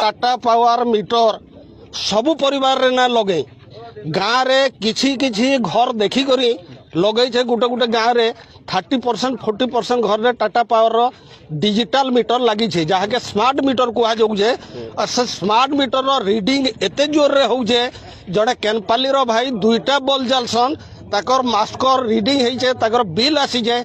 Tata power meter सबु परिवार रे ना लगे गाँव रे किछि किछि घर देखी करी लगे छे गुटे गुटे गाँव रे 30% 40% घर रे टाटा पावर रो डिजिटल मीटर लगी छे जहाँ के स्मार्ट मीटर कुहा जाऊ छे और से स्मार्ट मीटर रो रीडिंग एते जोर रे होउ छे जड़े केनपाली रो भाई दुईटा बल जालसन ताकर मास्कर रीडिंग हेइ छे ताकर बिल आसी जाए